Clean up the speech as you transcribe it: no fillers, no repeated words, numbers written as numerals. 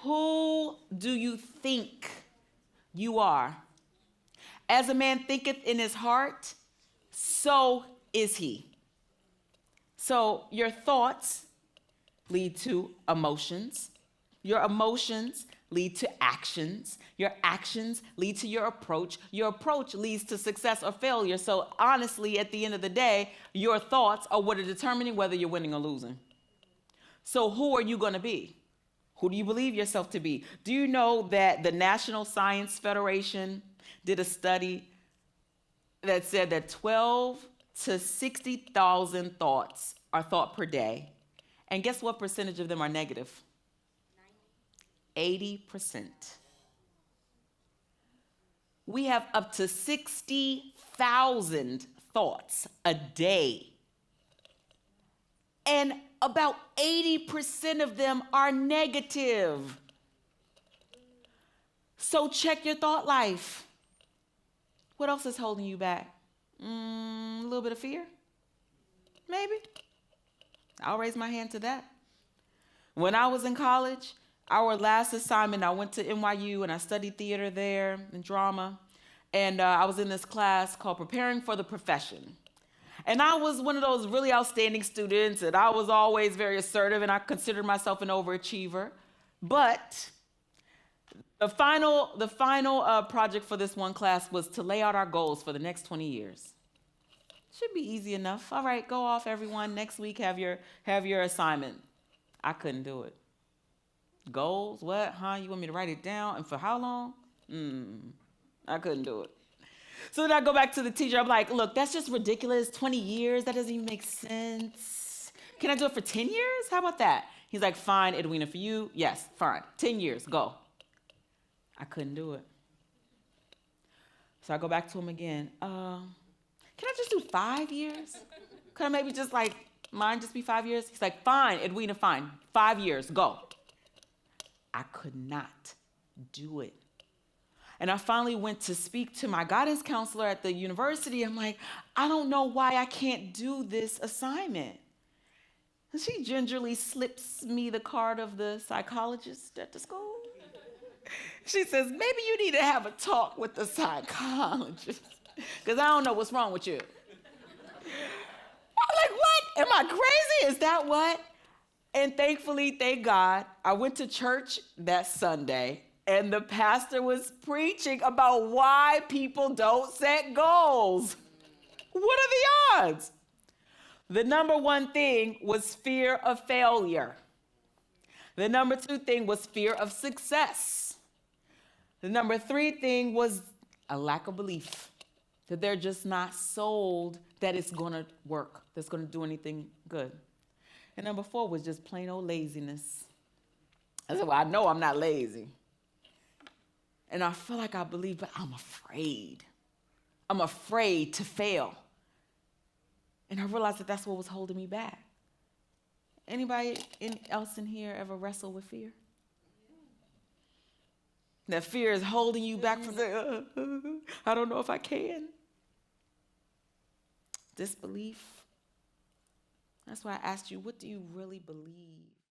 Who do you think you are? As a man thinketh in his heart, so is he. So your thoughts lead to emotions. Your emotions lead to actions. Your actions lead to your approach. Your approach leads to success or failure. So honestly, at the end of the day, your thoughts are what are determining whether you're winning or losing. So who are you going to be? Who do you believe yourself to be? Do you know that the National Science Federation did a study that said that 12 to 60,000 thoughts are thought per day? And guess what percentage of them are negative? 80%. We have up to 60,000 thoughts a day. And about 80% of them are negative. So check your thought life. What else is holding you back? A little bit of fear? Maybe. I'll raise my hand to that. When I was in college, our last assignment, I went to NYU and I studied theater there and drama. And I was in this class called Preparing for the Profession. And I was one of those really outstanding students, and I was always very assertive, and I considered myself an overachiever. But the final project for this one class was to lay out our goals for the next 20 years. Should be easy enough. All right, go off, everyone. Next week, have your assignment. I couldn't do it. Goals? What? Huh? You want me to write it down? And for how long? I couldn't do it. So then I go back to the teacher. I'm like, look, that's just ridiculous. 20 years, that doesn't even make sense. Can I do it for 10 years? How about that? He's like, fine, Edwina, for you, yes, fine. 10 years, go. I couldn't do it. So I go back to him again. Can I just do 5 years? Could I maybe just like, mine just be 5 years? He's like, fine, Edwina, fine. 5 years, go. I could not do it. And I finally went to speak to my guidance counselor at the university. I'm like, I don't know why I can't do this assignment. And she gingerly slips me the card of the psychologist at the school. She says, maybe you need to have a talk with the psychologist, because I don't know what's wrong with you. I'm like, what? Am I crazy? Is that what? And thankfully, thank God, I went to church that Sunday. And the pastor was preaching about why people don't set goals. What are the odds? The number one thing was fear of failure. The number two thing was fear of success. The number three thing was a lack of belief that they're just not sold that it's going to work, that's going to do anything good. And number four was just plain old laziness. I said, well, I know I'm not lazy. And I feel like I believe, but I'm afraid. I'm afraid to fail. And I realized that that's what was holding me back. Anybody else in here ever wrestle with fear? That fear is holding you back from saying, I don't know if I can. Disbelief. That's why I asked you, what do you really believe?